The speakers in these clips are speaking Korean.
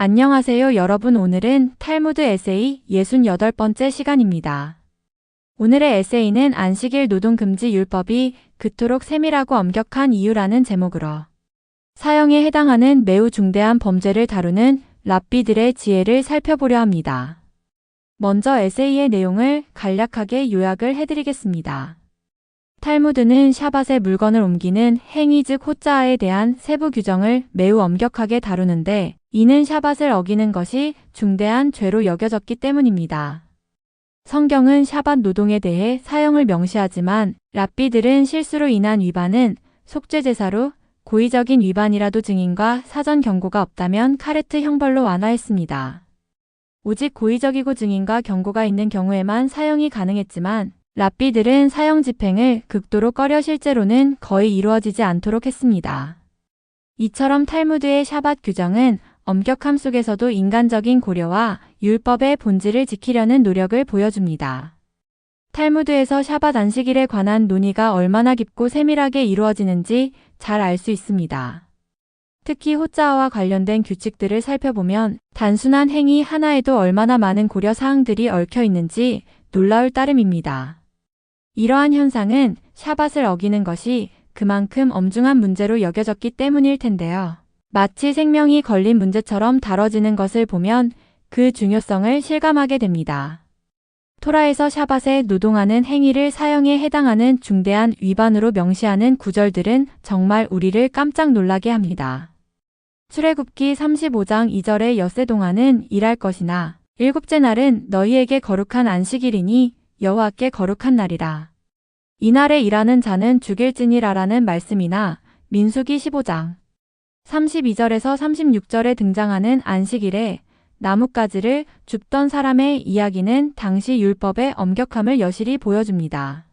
안녕하세요 여러분. 오늘은 탈무드 에세이 68번째 시간입니다. 오늘의 에세이는 안식일 노동금지 율법이 그토록 세밀하고 엄격한 이유라는 제목으로 사형에 해당하는 매우 중대한 범죄를 다루는 랍비들의 지혜를 살펴보려 합니다. 먼저 에세이의 내용을 간략하게 요약을 해드리겠습니다. 탈무드는 샤밧에 물건을 옮기는 행위 즉 호짜아에 대한 세부 규정을 매우 엄격하게 다루는데 이는 샤밧을 어기는 것이 중대한 죄로 여겨졌기 때문입니다. 성경은 샤밧 노동에 대해 사형을 명시하지만 랍비들은 실수로 인한 위반은 속죄제사로 고의적인 위반이라도 증인과 사전 경고가 없다면 카레트 형벌로 완화했습니다. 오직 고의적이고 증인과 경고가 있는 경우에만 사형이 가능했지만 랍비들은 사형 집행을 극도로 꺼려 실제로는 거의 이루어지지 않도록 했습니다. 이처럼 탈무드의 샤밧 규정은 엄격함 속에서도 인간적인 고려와 율법의 본질을 지키려는 노력을 보여줍니다. 탈무드에서 샤밧 안식일에 관한 논의가 얼마나 깊고 세밀하게 이루어지는지 잘 알 수 있습니다. 특히 호짜아와 관련된 규칙들을 살펴보면 단순한 행위 하나에도 얼마나 많은 고려 사항들이 얽혀 있는지 놀라울 따름입니다. 이러한 현상은 샤밧을 어기는 것이 그만큼 엄중한 문제로 여겨졌기 때문일 텐데요. 마치 생명이 걸린 문제처럼 다뤄지는 것을 보면 그 중요성을 실감하게 됩니다. 토라에서 샤밧에 노동하는 행위를 사형에 해당하는 중대한 위반으로 명시하는 구절들은 정말 우리를 깜짝 놀라게 합니다. 출애굽기 35장 2절의 엿새 동안은 일할 것이나 일곱째 날은 너희에게 거룩한 안식일이니 여호와께 거룩한 날이라. 이날에 일하는 자는 죽일지니라라는 말씀이나 민수기 15장 32절에서 36절에 등장하는 안식일에 나뭇가지를 줍던 사람의 이야기는 당시 율법의 엄격함을 여실히 보여줍니다.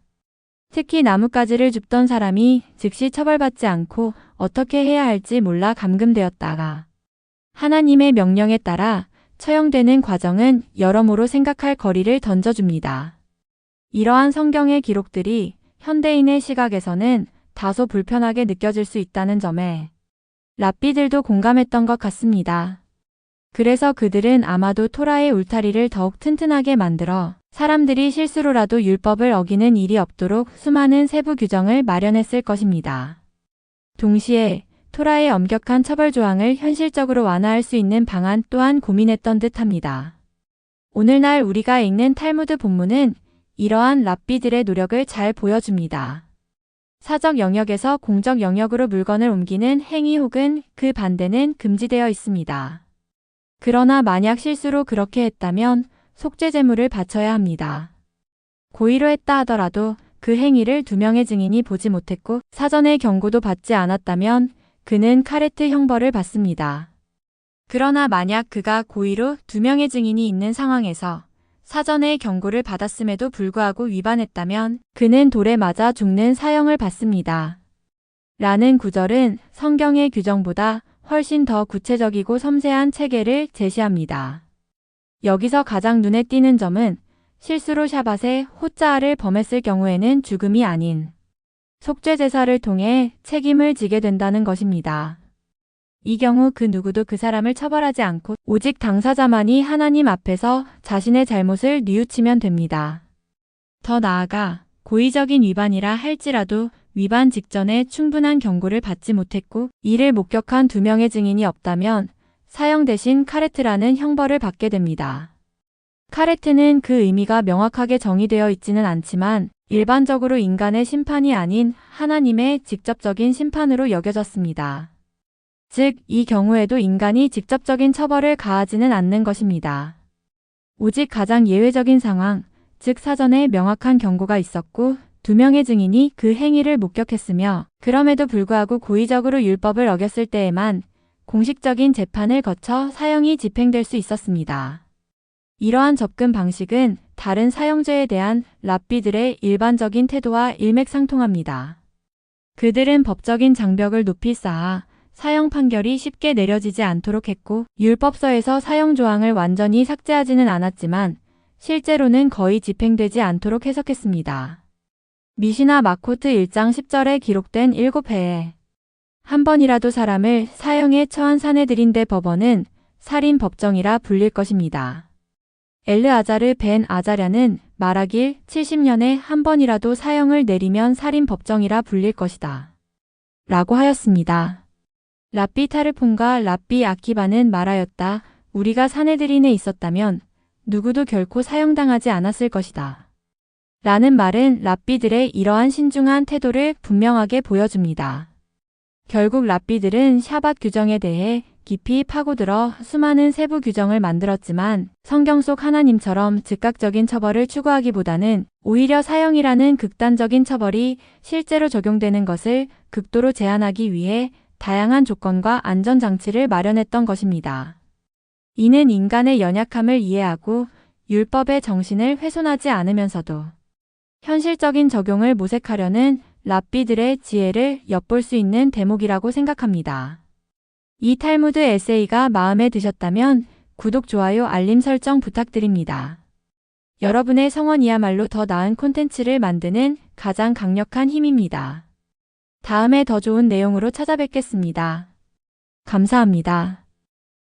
특히 나뭇가지를 줍던 사람이 즉시 처벌받지 않고 어떻게 해야 할지 몰라 감금되었다가 하나님의 명령에 따라 처형되는 과정은 여러모로 생각할 거리를 던져줍니다. 이러한 성경의 기록들이 현대인의 시각에서는 다소 불편하게 느껴질 수 있다는 점에 랍비들도 공감했던 것 같습니다. 그래서 그들은 아마도 토라의 울타리를 더욱 튼튼하게 만들어 사람들이 실수로라도 율법을 어기는 일이 없도록 수많은 세부 규정을 마련했을 것입니다. 동시에 토라의 엄격한 처벌 조항을 현실적으로 완화할 수 있는 방안 또한 고민했던 듯합니다. 오늘날 우리가 읽는 탈무드 본문은 이러한 랍비들의 노력을 잘 보여줍니다. 사적 영역에서 공적 영역으로 물건을 옮기는 행위 혹은 그 반대는 금지되어 있습니다. 그러나 만약 실수로 그렇게 했다면 속죄제물을 바쳐야 합니다. 고의로 했다 하더라도 그 행위를 2명의 증인이 보지 못했고 사전에 경고도 받지 않았다면 그는 카레트 형벌을 받습니다. 그러나 만약 그가 고의로 2명의 증인이 있는 상황에서 사전에 경고를 받았음에도 불구하고 위반했다면 그는 돌에 맞아 죽는 사형을 받습니다. 라는 구절은 성경의 규정보다 훨씬 더 구체적이고 섬세한 체계를 제시합니다. 여기서 가장 눈에 띄는 점은 실수로 샤밧에 호짜아를 범했을 경우에는 죽음이 아닌 속죄제사를 통해 책임을 지게 된다는 것입니다. 이 경우 그 누구도 그 사람을 처벌하지 않고 오직 당사자만이 하나님 앞에서 자신의 잘못을 뉘우치면 됩니다. 더 나아가 고의적인 위반이라 할지라도 위반 직전에 충분한 경고를 받지 못했고 이를 목격한 2명의 증인이 없다면 사형 대신 카레트라는 형벌을 받게 됩니다. 카레트는 그 의미가 명확하게 정의되어 있지는 않지만 일반적으로 인간의 심판이 아닌 하나님의 직접적인 심판으로 여겨졌습니다. 즉, 이 경우에도 인간이 직접적인 처벌을 가하지는 않는 것입니다. 오직 가장 예외적인 상황, 즉 사전에 명확한 경고가 있었고 2명의 증인이 그 행위를 목격했으며 그럼에도 불구하고 고의적으로 율법을 어겼을 때에만 공식적인 재판을 거쳐 사형이 집행될 수 있었습니다. 이러한 접근 방식은 다른 사형죄에 대한 랍비들의 일반적인 태도와 일맥상통합니다. 그들은 법적인 장벽을 높이 쌓아 사형 판결이 쉽게 내려지지 않도록 했고 율법서에서 사형 조항을 완전히 삭제하지는 않았지만 실제로는 거의 집행되지 않도록 해석했습니다. 미시나 마코트 1장 10절에 기록된 7회에 한 번이라도 사람을 사형에 처한 사내들인데 법원은 살인 법정이라 불릴 것입니다. 엘르아자르 벤 아자랴는 말하길 70년에 한 번이라도 사형을 내리면 살인 법정이라 불릴 것이다. 라고 하였습니다. 랍비 타르폰과 랍비 아키바는 말하였다. 우리가 사네드린에 있었다면 누구도 결코 사형당하지 않았을 것이다. 라는 말은 랍비들의 이러한 신중한 태도를 분명하게 보여줍니다. 결국 랍비들은 샤밧 규정에 대해 깊이 파고들어 수많은 세부 규정을 만들었지만 성경 속 하나님처럼 즉각적인 처벌을 추구하기보다는 오히려 사형이라는 극단적인 처벌이 실제로 적용되는 것을 극도로 제한하기 위해 다양한 조건과 안전장치를 마련했던 것입니다. 이는 인간의 연약함을 이해하고 율법의 정신을 훼손하지 않으면서도 현실적인 적용을 모색하려는 랍비들의 지혜를 엿볼 수 있는 대목이라고 생각합니다. 이 탈무드 에세이가 마음에 드셨다면 구독, 좋아요, 알림 설정 부탁드립니다. 여러분의 성원이야말로 더 나은 콘텐츠를 만드는 가장 강력한 힘입니다. 다음에 더 좋은 내용으로 찾아뵙겠습니다. 감사합니다.